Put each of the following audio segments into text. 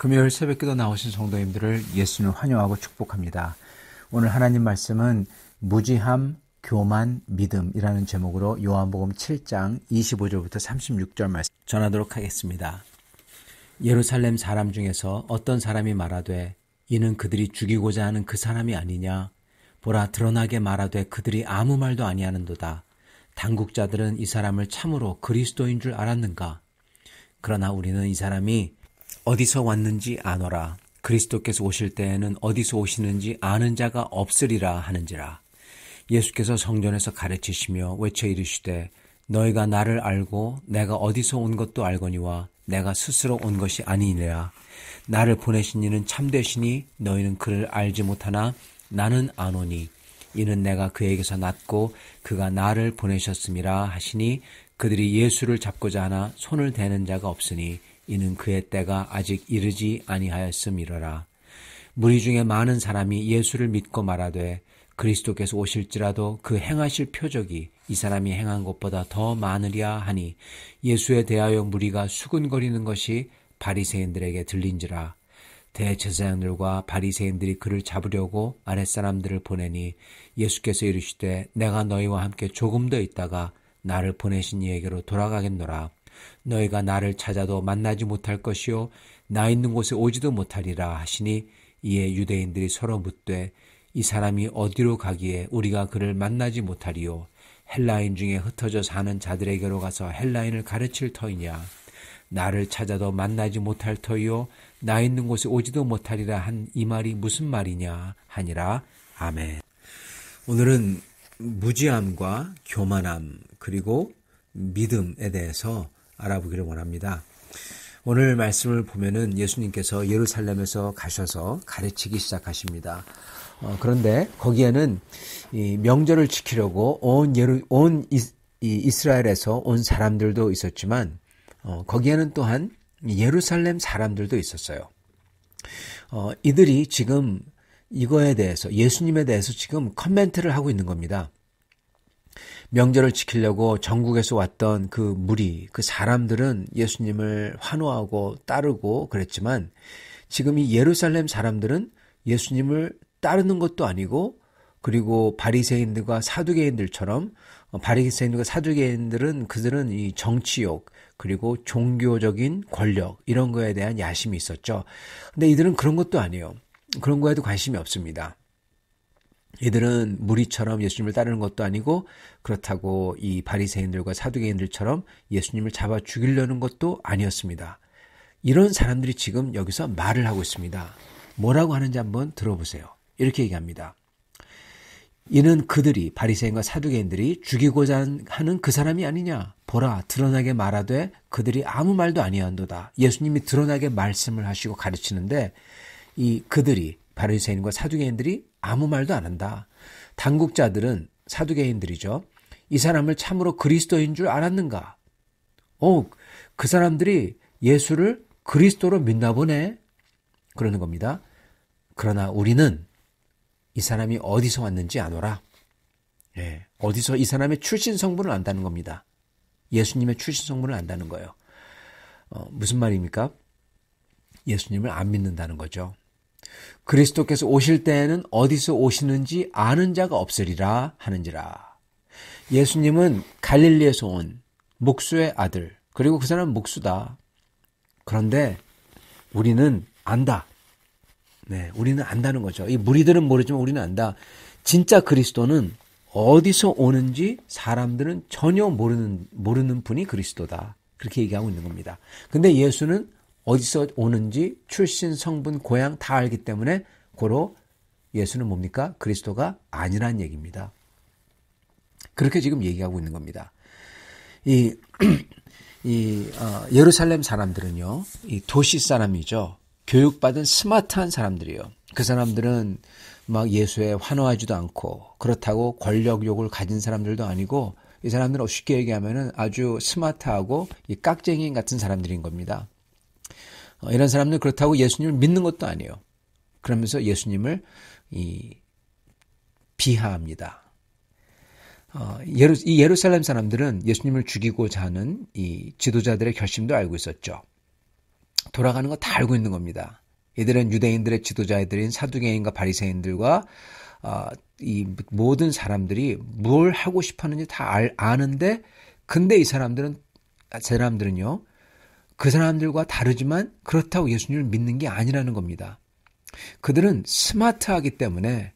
금요일 새벽기도 나오신 성도님들을 예수님 환영하고 축복합니다. 오늘 하나님 말씀은 무지함, 교만, 믿음이라는 제목으로 요한복음 7장 25절부터 36절 말씀 전하도록 하겠습니다. 예루살렘 사람 중에서 어떤 사람이 말하되 이는 그들이 죽이고자 하는 그 사람이 아니냐? 보라, 드러나게 말하되 그들이 아무 말도 아니하는도다. 당국자들은 이 사람을 참으로 그리스도인 줄 알았는가? 그러나 우리는 이 사람이 어디서 왔는지 아노라. 그리스도께서 오실 때에는 어디서 오시는지 아는 자가 없으리라 하는지라. 예수께서 성전에서 가르치시며 외쳐 이르시되 너희가 나를 알고 내가 어디서 온 것도 알거니와 내가 스스로 온 것이 아니니라. 나를 보내신 이는 참되시니 너희는 그를 알지 못하나 나는 아노니 이는 내가 그에게서 났고 그가 나를 보내셨음이라 하시니 그들이 예수를 잡고자 하나 손을 대는 자가 없으니 이는 그의 때가 아직 이르지 아니하였음이로라. 무리 중에 많은 사람이 예수를 믿고 말하되 그리스도께서 오실지라도 그 행하실 표적이 이 사람이 행한 것보다 더 많으랴 하니 예수에 대하여 무리가 수군거리는 것이 바리새인들에게 들린지라. 대제사장들과 바리새인들이 그를 잡으려고 아랫사람들을 보내니 예수께서 이르시되 내가 너희와 함께 조금 더 있다가 나를 보내신 이에게로 돌아가겠노라. 너희가 나를 찾아도 만나지 못할 것이요 나 있는 곳에 오지도 못하리라 하시니 이에 유대인들이 서로 묻되 이 사람이 어디로 가기에 우리가 그를 만나지 못하리요 헬라인 중에 흩어져 사는 자들에게로 가서 헬라인을 가르칠 터이냐. 나를 찾아도 만나지 못할 터이요 나 있는 곳에 오지도 못하리라 한 이 말이 무슨 말이냐 하니라. 아멘. 오늘은 무지함과 교만함 그리고 믿음에 대해서 알아보기를 원합니다. 오늘 말씀을 보면은 예수님께서 예루살렘에서 가셔서 가르치기 시작하십니다. 그런데 거기에는 이 명절을 지키려고 온 이스라엘에서 온 사람들도 있었지만 거기에는 또한 예루살렘 사람들도 있었어요. 이들이 지금 이거에 대해서 예수님에 대해서 지금 커멘트를 하고 있는 겁니다. 명절을 지키려고 전국에서 왔던 그 무리, 그 사람들은 예수님을 환호하고 따르고 그랬지만 지금 이 예루살렘 사람들은 예수님을 따르는 것도 아니고 그리고 바리새인들과 사두개인들처럼 바리새인들과 사두개인들은 그들은 이 정치욕 그리고 종교적인 권력 이런 거에 대한 야심이 있었죠. 근데 이들은 그런 것도 아니에요. 그런 거에도 관심이 없습니다. 이들은 무리처럼 예수님을 따르는 것도 아니고 그렇다고 이 바리새인들과 사두개인들처럼 예수님을 잡아 죽이려는 것도 아니었습니다. 이런 사람들이 지금 여기서 말을 하고 있습니다. 뭐라고 하는지 한번 들어보세요. 이렇게 얘기합니다. 이는 그들이 바리새인과 사두개인들이 죽이고자 하는 그 사람이 아니냐. 보라 드러나게 말하되 그들이 아무 말도 아니한도다. 예수님이 드러나게 말씀을 하시고 가르치는데 이 그들이 바리새인과 사두개인들이 아무 말도 안 한다. 당국자들은 사두개인들이죠. 이 사람을 참으로 그리스도인 줄 알았는가? 그 사람들이 예수를 그리스도로 믿나 보네. 그러는 겁니다. 그러나 우리는 이 사람이 어디서 왔는지 아노라. 어디서 이 사람의 출신 성분을 안다는 겁니다. 예수님의 출신 성분을 안다는 거예요. 무슨 말입니까? 예수님을 안 믿는다는 거죠. 그리스도께서 오실 때에는 어디서 오시는지 아는 자가 없으리라 하는지라. 예수님은 갈릴리에서 온 목수의 아들, 그리고 그 사람은 목수다. 그런데 우리는 안다. 우리는 안다는 거죠. 이 무리들은 모르지만 우리는 안다. 진짜 그리스도는 어디서 오는지 사람들은 전혀 모르는 분이 그리스도다. 그렇게 얘기하고 있는 겁니다. 근데 예수는 어디서 오는지 출신, 성분, 고향 다 알기 때문에 고로 예수는 뭡니까? 그리스도가 아니란 얘기입니다. 그렇게 지금 얘기하고 있는 겁니다. 예루살렘 사람들은요, 이 도시 사람이죠. 교육받은 스마트한 사람들이에요. 그 사람들은 막 예수에 환호하지도 않고 그렇다고 권력욕을 가진 사람들도 아니고 이 사람들은 쉽게 얘기하면은 아주 스마트하고 이 깍쟁이 같은 사람들인 겁니다. 이런 사람들은 그렇다고 예수님을 믿는 것도 아니에요. 그러면서 예수님을 비하합니다. 이 예루살렘 사람들은 예수님을 죽이고자 하는 이 지도자들의 결심도 알고 있었죠. 돌아가는 거 다 알고 있는 겁니다. 이들은 유대인들의 지도자들인 사두개인과 바리새인들과 이 모든 사람들이 뭘 하고 싶어하는지 다 아는데 근데 이 사람들은요. 그 사람들과 다르지만 그렇다고 예수님을 믿는 게 아니라는 겁니다. 그들은 스마트하기 때문에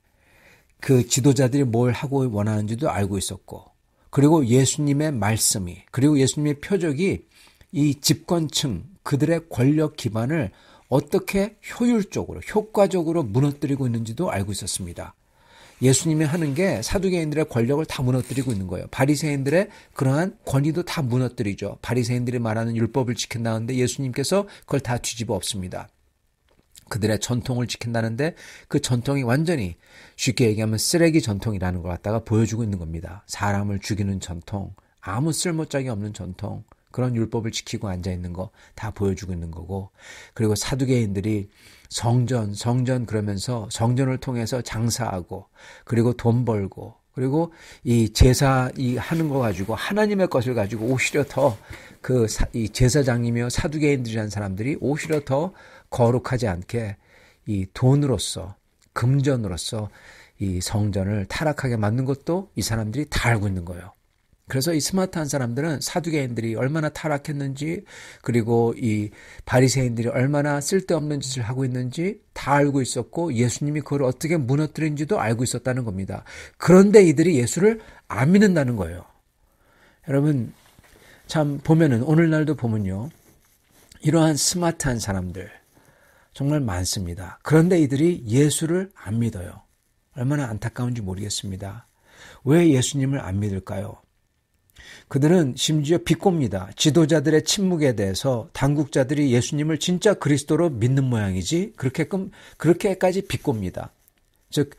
그 지도자들이 뭘 하고 원하는지도 알고 있었고 그리고 예수님의 말씀이 그리고 예수님의 표적이 이 집권층 그들의 권력 기반을 어떻게 효율적으로 효과적으로 무너뜨리고 있는지도 알고 있었습니다. 예수님이 하는 게 사두개인들의 권력을 다 무너뜨리고 있는 거예요. 바리새인들의 그러한 권위도 다 무너뜨리죠. 바리새인들이 말하는 율법을 지킨다는데 예수님께서 그걸 다 뒤집어 엎습니다. 그들의 전통을 지킨다는데 그 전통이 완전히 쉽게 얘기하면 쓰레기 전통이라는 걸 갖다가 보여주고 있는 겁니다. 사람을 죽이는 전통, 아무 쓸모짝이 없는 전통, 그런 율법을 지키고 앉아있는 거 다 보여주고 있는 거고, 그리고 사두개인들이 성전 그러면서 성전을 통해서 장사하고, 그리고 돈 벌고, 그리고 이 제사 하는 거 가지고 하나님의 것을 가지고 오히려 더 이 제사장이며 사두개인들이라는 사람들이 오히려 더 거룩하지 않게 이 돈으로서, 금전으로서 이 성전을 타락하게 만든 것도 이 사람들이 다 알고 있는 거예요. 그래서 이 스마트한 사람들은 사두개인들이 얼마나 타락했는지, 그리고 이 바리새인들이 얼마나 쓸데없는 짓을 하고 있는지 다 알고 있었고, 예수님이 그걸 어떻게 무너뜨린지도 알고 있었다는 겁니다. 그런데 이들이 예수를 안 믿는다는 거예요. 여러분, 참 보면은, 오늘날도 보면요, 이러한 스마트한 사람들 정말 많습니다. 그런데 이들이 예수를 안 믿어요. 얼마나 안타까운지 모르겠습니다. 왜 예수님을 안 믿을까요? 그들은 심지어 비꼬입니다. 지도자들의 침묵에 대해서 당국자들이 예수님을 진짜 그리스도로 믿는 모양이지 그렇게까지 비꼬입니다. 즉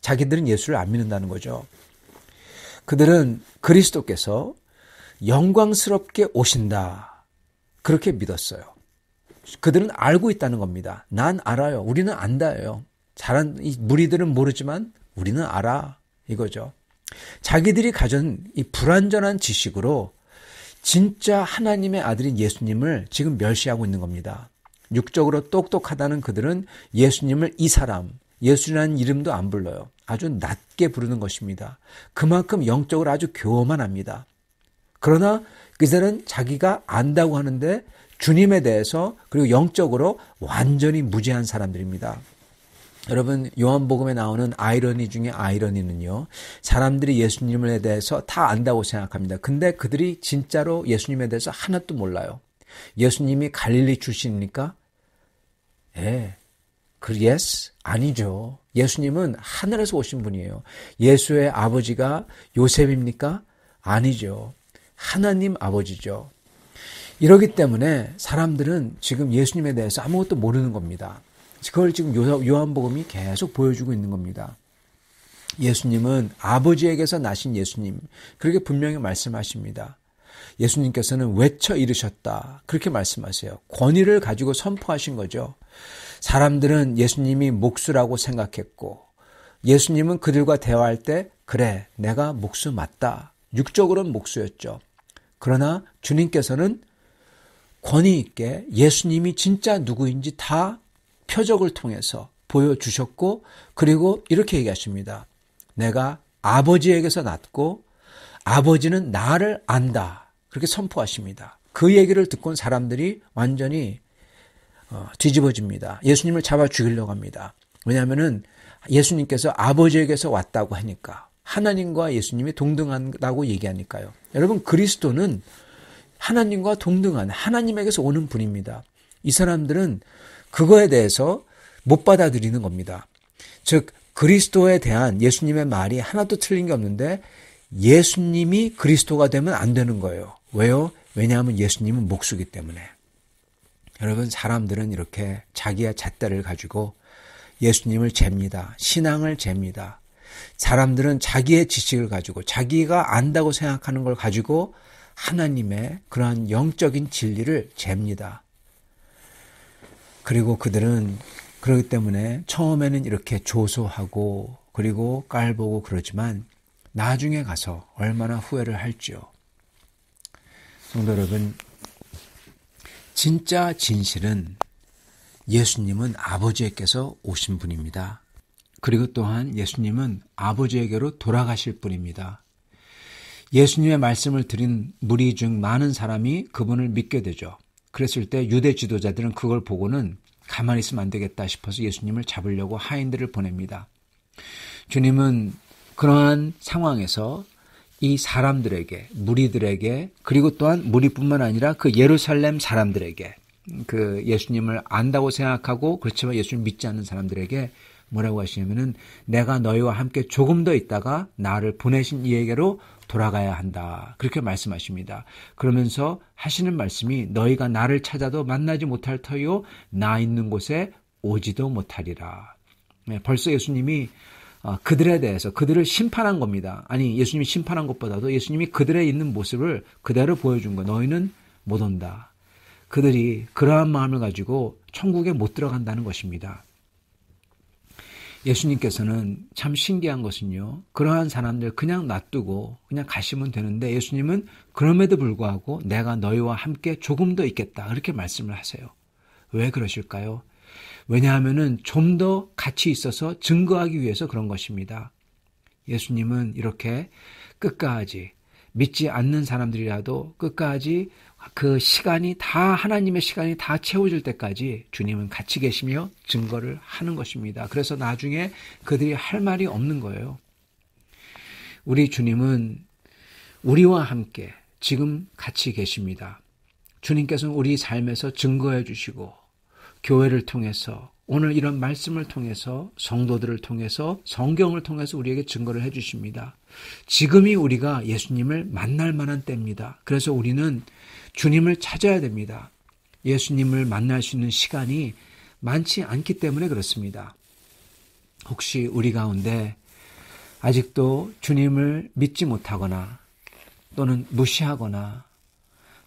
자기들은 예수를 안 믿는다는 거죠. 그들은 그리스도께서 영광스럽게 오신다, 그렇게 믿었어요. 그들은 알고 있다는 겁니다. 난 알아요. 우리는 안다예요. 이 무리들은 모르지만 우리는 알아, 이거죠. 자기들이 가진 이 불완전한 지식으로 진짜 하나님의 아들인 예수님을 지금 멸시하고 있는 겁니다. 육적으로 똑똑하다는 그들은 예수님을 이 사람, 예수라는 이름도 안 불러요. 아주 낮게 부르는 것입니다. 그만큼 영적으로 아주 교만합니다. 그러나 그들은 자기가 안다고 하는데 주님에 대해서, 그리고 영적으로 완전히 무지한 사람들입니다. 여러분, 요한복음에 나오는 아이러니 중에 아이러니는요, 사람들이 예수님에 대해서 다 안다고 생각합니다. 근데 그들이 진짜로 예수님에 대해서 하나도 몰라요. 예수님이 갈릴리 출신입니까? yes? 아니죠. 예수님은 하늘에서 오신 분이에요. 예수의 아버지가 요셉입니까? 아니죠. 하나님 아버지죠. 이러기 때문에 사람들은 지금 예수님에 대해서 아무것도 모르는 겁니다. 그걸 지금 요한복음이 계속 보여주고 있는 겁니다. 예수님은 아버지에게서 나신 예수님, 그렇게 분명히 말씀하십니다. 예수님께서는 외쳐 이르셨다, 그렇게 말씀하세요. 권위를 가지고 선포하신 거죠. 사람들은 예수님이 목수라고 생각했고, 예수님은 그들과 대화할 때 그래, 내가 목수 맞다, 육적으로는 목수였죠. 그러나 주님께서는 권위 있게 예수님이 진짜 누구인지 다 표적을 통해서 보여주셨고, 그리고 이렇게 얘기하십니다. 내가 아버지에게서 났고 아버지는 나를 안다, 그렇게 선포하십니다. 그 얘기를 듣고 사람들이 완전히 뒤집어집니다. 예수님을 잡아 죽이려고 합니다. 왜냐하면 예수님께서 아버지에게서 왔다고 하니까, 하나님과 예수님이 동등하다고 얘기하니까요. 여러분, 그리스도는 하나님과 동등한, 하나님에게서 오는 분입니다. 이 사람들은 그거에 대해서 못 받아들이는 겁니다. 즉 그리스도에 대한 예수님의 말이 하나도 틀린 게 없는데 예수님이 그리스도가 되면 안 되는 거예요. 왜요? 왜냐하면 예수님은 목수기 때문에. 여러분, 사람들은 이렇게 자기의 잣대를 가지고 예수님을 잽니다. 신앙을 잽니다. 사람들은 자기의 지식을 가지고, 자기가 안다고 생각하는 걸 가지고 하나님의 그러한 영적인 진리를 잽니다. 그리고 그들은 그렇기 때문에 처음에는 이렇게 조소하고 그리고 깔보고 그러지만 나중에 가서 얼마나 후회를 할지요. 성도 여러분, 진짜 진실은 예수님은 아버지에게서 오신 분입니다. 그리고 또한 예수님은 아버지에게로 돌아가실 분입니다. 예수님의 말씀을 들은 무리 중 많은 사람이 그분을 믿게 되죠. 그랬을 때 유대 지도자들은 그걸 보고는 가만히 있으면 안 되겠다 싶어서 예수님을 잡으려고 하인들을 보냅니다. 주님은 그러한 상황에서 이 사람들에게, 무리들에게, 그리고 또한 무리뿐만 아니라 그 예루살렘 사람들에게, 그 예수님을 안다고 생각하고 그렇지만 예수님을 믿지 않는 사람들에게 뭐라고 하시냐면은 내가 너희와 함께 조금 더 있다가 나를 보내신 이에게로 돌아가야 한다. 그렇게 말씀하십니다. 그러면서 하시는 말씀이 너희가 나를 찾아도 만나지 못할 터이요 나 있는 곳에 오지도 못하리라. 벌써 예수님이 그들에 대해서 그들을 심판한 겁니다. 아니 예수님이 심판한 것보다도 예수님이 그들의 있는 모습을 그대로 보여준 거. 너희는 못 온다. 그들이 그러한 마음을 가지고 천국에 못 들어간다는 것입니다. 예수님께서는 참 신기한 것은요. 그러한 사람들 그냥 놔두고 그냥 가시면 되는데 예수님은 그럼에도 불구하고 내가 너희와 함께 조금 더 있겠다. 그렇게 말씀을 하세요. 왜 그러실까요? 왜냐하면은 좀 더 같이 있어서 증거하기 위해서 그런 것입니다. 예수님은 이렇게 끝까지 믿지 않는 사람들이라도 끝까지 그 시간이 다 하나님의 시간이 다 채워질 때까지 주님은 같이 계시며 증거를 하는 것입니다. 그래서 나중에 그들이 할 말이 없는 거예요. 우리 주님은 우리와 함께 지금 같이 계십니다. 주님께서는 우리 삶에서 증거해 주시고 교회를 통해서 오늘 이런 말씀을 통해서 성도들을 통해서 성경을 통해서 우리에게 증거를 해 주십니다. 지금이 우리가 예수님을 만날 만한 때입니다. 그래서 우리는 주님을 찾아야 됩니다. 예수님을 만날 수 있는 시간이 많지 않기 때문에 그렇습니다. 혹시 우리 가운데 아직도 주님을 믿지 못하거나 또는 무시하거나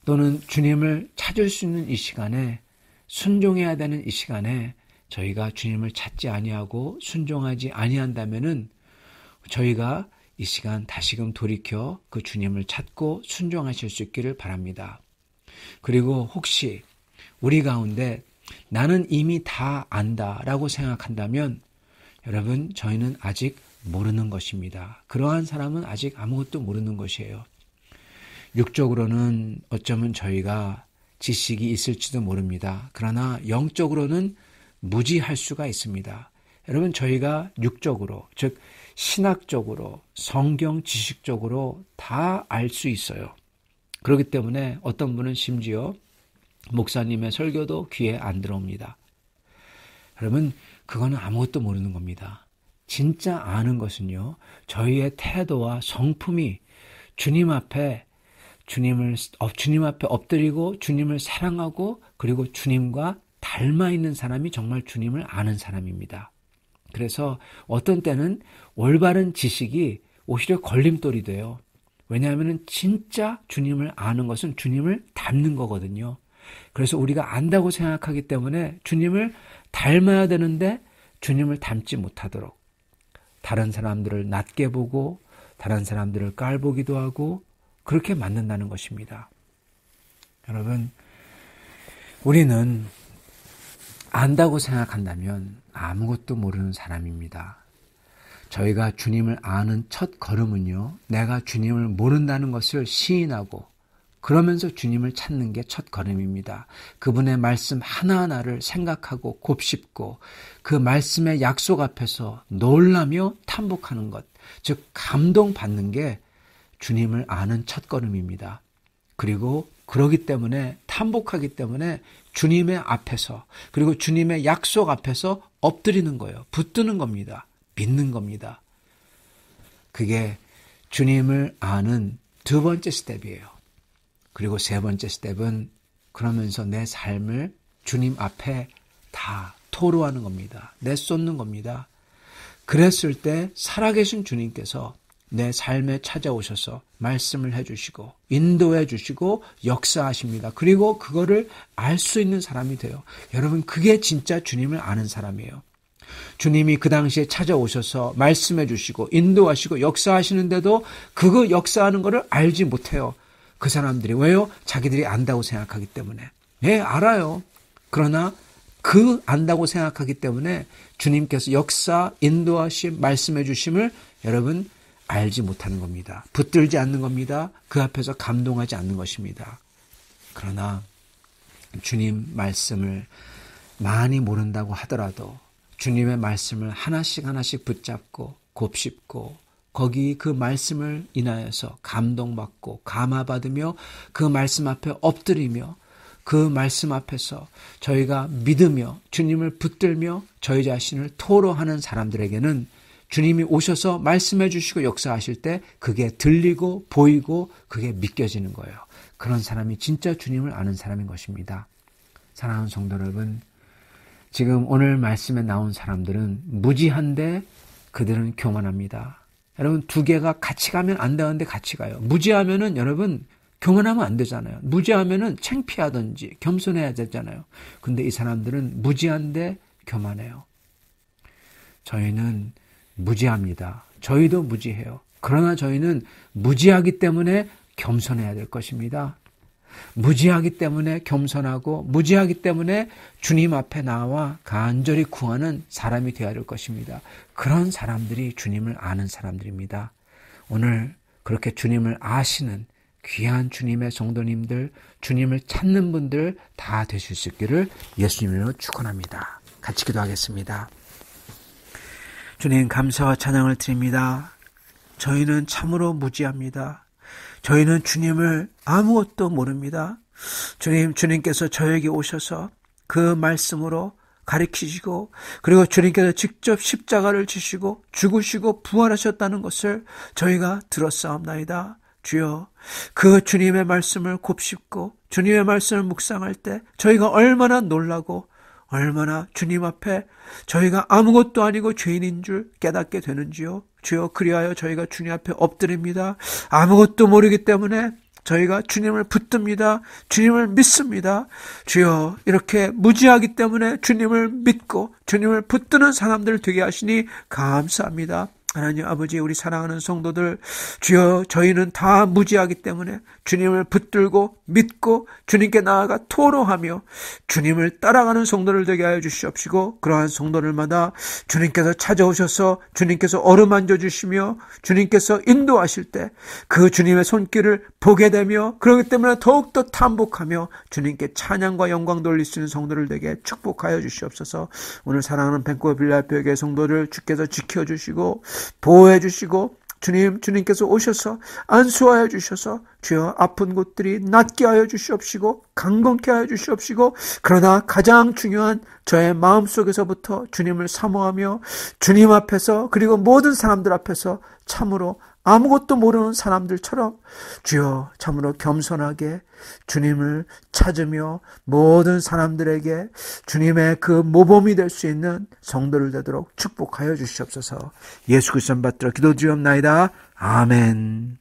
또는 주님을 찾을 수 있는 이 시간에 순종해야 되는 이 시간에 저희가 주님을 찾지 아니하고 순종하지 아니한다면은 저희가 이 시간 다시금 돌이켜 그 주님을 찾고 순종하실 수 있기를 바랍니다. 그리고 혹시 우리 가운데 나는 이미 다 안다라고 생각한다면 여러분 저희는 아직 모르는 것입니다. 그러한 사람은 아직 아무것도 모르는 것이에요. 육적으로는 어쩌면 저희가 지식이 있을지도 모릅니다. 그러나 영적으로는 무지할 수가 있습니다. 여러분 저희가 육적으로 즉 신학적으로 성경 지식적으로 다 알 수 있어요. 그렇기 때문에 어떤 분은 심지어 목사님의 설교도 귀에 안 들어옵니다. 여러분 그거는 아무것도 모르는 겁니다. 진짜 아는 것은요. 저희의 태도와 성품이 주님 앞에 엎드리고 주님을 사랑하고 그리고 주님과 닮아 있는 사람이 정말 주님을 아는 사람입니다. 그래서 어떤 때는 올바른 지식이 오히려 걸림돌이 돼요. 왜냐하면 진짜 주님을 아는 것은 주님을 닮는 거거든요. 그래서 우리가 안다고 생각하기 때문에 주님을 닮아야 되는데 주님을 닮지 못하도록 다른 사람들을 낮게 보고 다른 사람들을 깔보기도 하고 그렇게 만든다는 것입니다. 여러분, 우리는 안다고 생각한다면 아무것도 모르는 사람입니다. 저희가 주님을 아는 첫 걸음은요, 내가 주님을 모른다는 것을 시인하고 그러면서 주님을 찾는 게 첫 걸음입니다. 그분의 말씀 하나하나를 생각하고 곱씹고 그 말씀의 약속 앞에서 놀라며 탐복하는 것, 즉 감동받는 게 주님을 아는 첫 걸음입니다. 그리고 그러기 때문에 탐복하기 때문에 주님의 앞에서 그리고 주님의 약속 앞에서 엎드리는 거예요. 붙드는 겁니다. 믿는 겁니다. 그게 주님을 아는 두 번째 스텝이에요. 그리고 세 번째 스텝은 그러면서 내 삶을 주님 앞에 다 토로하는 겁니다. 내쏟는 겁니다. 그랬을 때 살아계신 주님께서 내 삶에 찾아오셔서 말씀을 해주시고 인도해 주시고 역사하십니다. 그리고 그거를 알 수 있는 사람이 돼요. 여러분 그게 진짜 주님을 아는 사람이에요. 주님이 그 당시에 찾아오셔서 말씀해 주시고 인도하시고 역사하시는데도 그거 역사하는 거를 알지 못해요. 그 사람들이. 왜요? 자기들이 안다고 생각하기 때문에. 예, 알아요. 그러나 그 안다고 생각하기 때문에 주님께서 역사, 인도하심, 말씀해 주심을 여러분 알지 못하는 겁니다. 붙들지 않는 겁니다. 그 앞에서 감동하지 않는 것입니다. 그러나 주님 말씀을 많이 모른다고 하더라도 주님의 말씀을 하나씩 하나씩 붙잡고 곱씹고 거기 그 말씀을 인하여서 감동받고 감화받으며 그 말씀 앞에 엎드리며 그 말씀 앞에서 저희가 믿으며 주님을 붙들며 저희 자신을 토로하는 사람들에게는 주님이 오셔서 말씀해 주시고 역사하실 때 그게 들리고 보이고 그게 믿겨지는 거예요. 그런 사람이 진짜 주님을 아는 사람인 것입니다. 사랑하는 성도 여러분, 지금 오늘 말씀에 나온 사람들은 무지한데 그들은 교만합니다. 여러분, 두 개가 같이 가면 안 되는데 같이 가요. 무지하면은 여러분 교만하면 안 되잖아요. 무지하면은 창피하든지 겸손해야 되잖아요. 근데 이 사람들은 무지한데 교만해요. 저희는 무지합니다. 저희도 무지해요. 그러나 저희는 무지하기 때문에 겸손해야 될 것입니다. 무지하기 때문에 겸손하고 무지하기 때문에 주님 앞에 나와 간절히 구하는 사람이 되어야 될 것입니다. 그런 사람들이 주님을 아는 사람들입니다. 오늘 그렇게 주님을 아시는 귀한 주님의 성도님들, 주님을 찾는 분들 다 되실 수 있기를 예수님으로 축원합니다. 같이 기도하겠습니다. 주님, 감사와 찬양을 드립니다. 저희는 참으로 무지합니다. 저희는 주님을 아무것도 모릅니다. 주님께서 저에게 오셔서 그 말씀으로 가르치시고 그리고 주님께서 직접 십자가를 지시고 죽으시고 부활하셨다는 것을 저희가 들었사옵나이다. 주여, 그 주님의 말씀을 곱씹고 주님의 말씀을 묵상할 때 저희가 얼마나 놀라고 얼마나 주님 앞에 저희가 아무것도 아니고 죄인인 줄 깨닫게 되는지요. 주여, 그리하여 저희가 주님 앞에 엎드립니다. 아무것도 모르기 때문에 저희가 주님을 붙듭니다. 주님을 믿습니다. 주여, 이렇게 무지하기 때문에 주님을 믿고 주님을 붙드는 사람들 되게 하시니 감사합니다. 하나님 아버지, 우리 사랑하는 성도들, 주여, 저희는 다 무지하기 때문에 주님을 붙들고 믿고 주님께 나아가 토로하며 주님을 따라가는 성도를 되게 하여 주시옵시고, 그러한 성도들마다 주님께서 찾아오셔서 주님께서 어루만져 주시며 주님께서 인도하실 때 그 주님의 손길을 보게 되며 그렇기 때문에 더욱더 탐복하며 주님께 찬양과 영광 돌릴 수 있는 성도를 되게 축복하여 주시옵소서. 오늘 사랑하는 벤쿠버 빌라델피아 성도를 주께서 지켜주시고 보호해 주시고 주님께서 오셔서 안수하여 주셔서 주여, 아픈 곳들이 낫게 하여 주시옵시고 강건케 하여 주시옵시고, 그러나 가장 중요한 저의 마음속에서부터 주님을 사모하며 주님 앞에서 그리고 모든 사람들 앞에서 참으로 아무것도 모르는 사람들처럼 주여, 참으로 겸손하게 주님을 찾으며 모든 사람들에게 주님의 그 모범이 될 수 있는 성도를 되도록 축복하여 주시옵소서. 예수 그리스도 받들어 기도드리옵나이다. 아멘.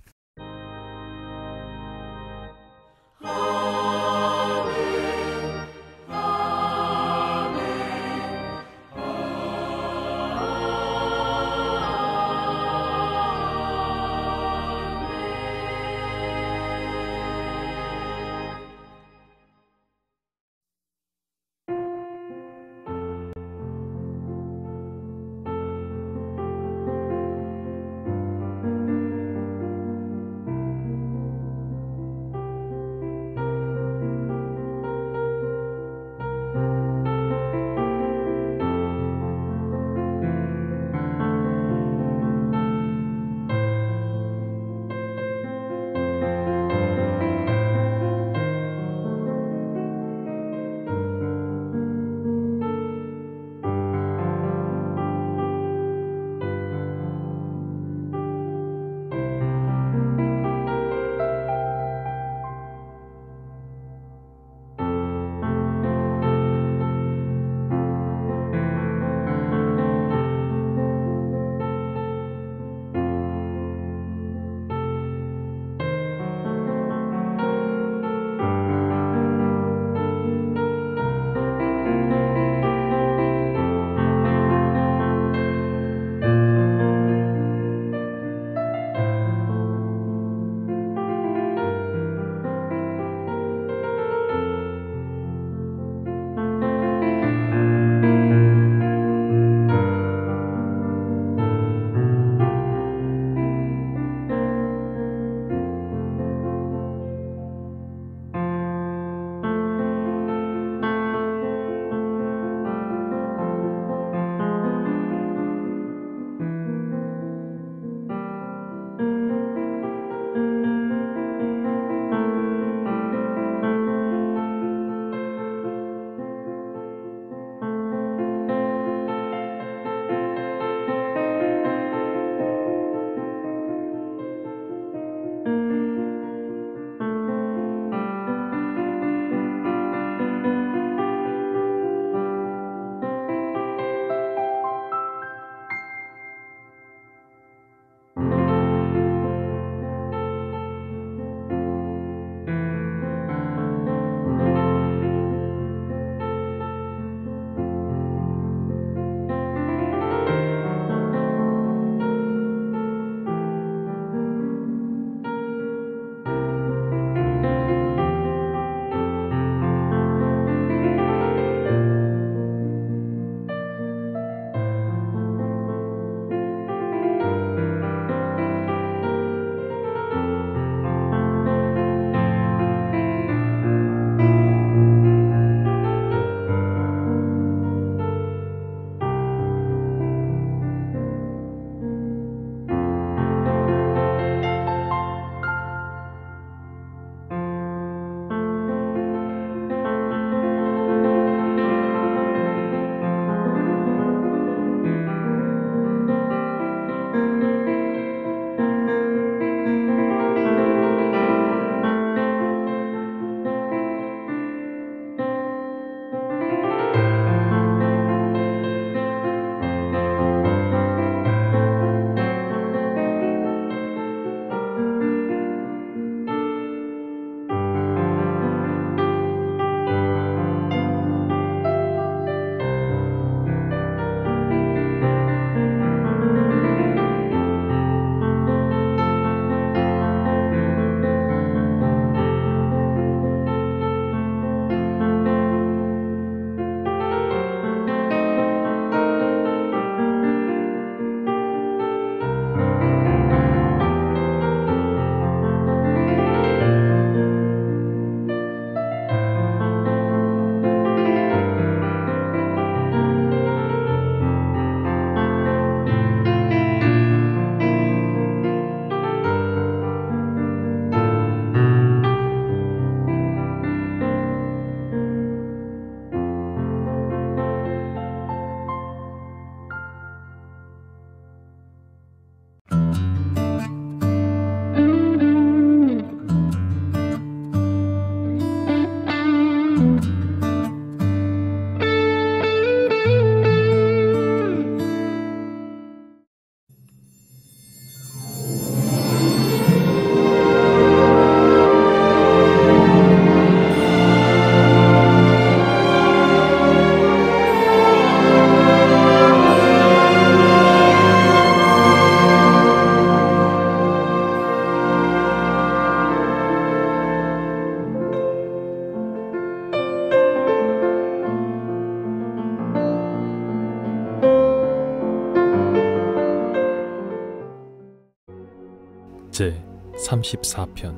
제 34편.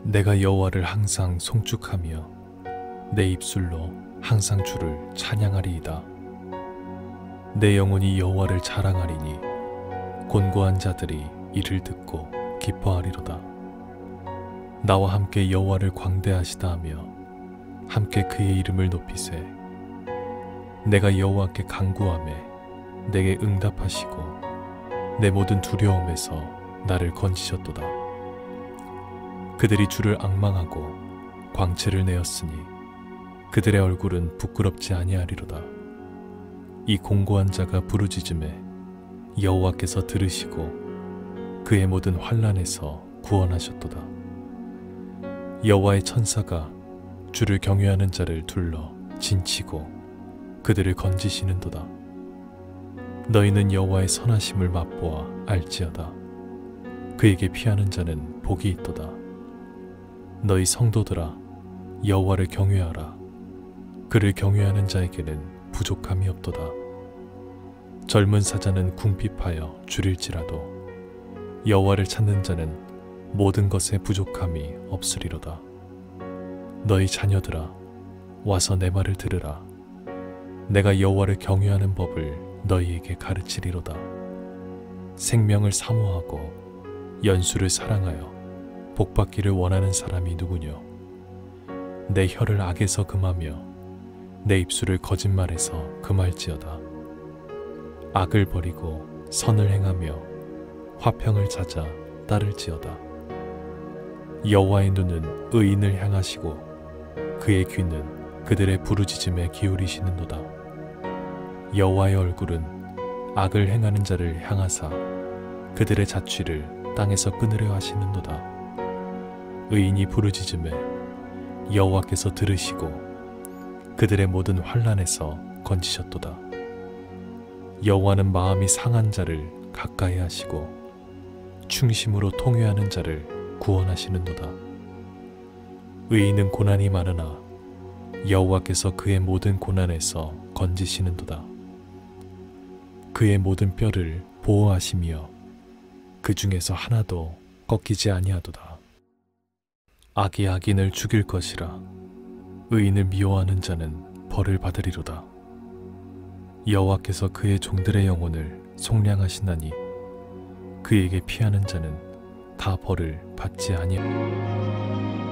내가 여호와를 항상 송축하며 내 입술로 항상 주를 찬양하리이다. 내 영혼이 여호와를 자랑하리니 곤고한 자들이 이를 듣고 기뻐하리로다. 나와 함께 여호와를 광대하시다 하며 함께 그의 이름을 높이세. 내가 여호와께 간구하매 내게 응답하시고 내 모든 두려움에서 나를 건지셨도다. 그들이 주를 앙망하고 광채를 내었으니 그들의 얼굴은 부끄럽지 아니하리로다. 이 공고한 자가 부르짖음에 여호와께서 들으시고 그의 모든 환난에서 구원하셨도다. 여호와의 천사가 주를 경외하는 자를 둘러 진치고 그들을 건지시는도다. 너희는 여호와의 선하심을 맛보아 알지어다. 그에게 피하는 자는 복이 있도다. 너희 성도들아, 여호와를 경외하라. 그를 경외하는 자에게는 부족함이 없도다. 젊은 사자는 궁핍하여 줄일지라도 여호와를 찾는 자는 모든 것에 부족함이 없으리로다. 너희 자녀들아, 와서 내 말을 들으라. 내가 여호와를 경외하는 법을 너희에게 가르치리로다. 생명을 사모하고 연수를 사랑하여 복받기를 원하는 사람이 누구뇨? 내 혀를 악에서 금하며 내 입술을 거짓말에서 금할지어다. 악을 버리고 선을 행하며 화평을 찾아 따를지어다. 여호와의 눈은 의인을 향하시고 그의 귀는 그들의 부르짖음에 기울이시는도다. 여호와의 얼굴은 악을 행하는 자를 향하사 그들의 자취를 땅에서 끊으려 하시는도다. 의인이 부르짖음에 여호와께서 들으시고 그들의 모든 환난에서 건지셨도다. 여호와는 마음이 상한 자를 가까이 하시고 충심으로 통회하는 자를 구원하시는도다. 의인은 고난이 많으나 여호와께서 그의 모든 고난에서 건지시는도다. 그의 모든 뼈를 보호하시며 그 중에서 하나도 꺾이지 아니하도다. 악이 악인을 죽일 것이라. 의인을 미워하는 자는 벌을 받으리로다. 여호와께서 그의 종들의 영혼을 속량하시나니 그에게 피하는 자는 다 벌을 받지 아니하리로다.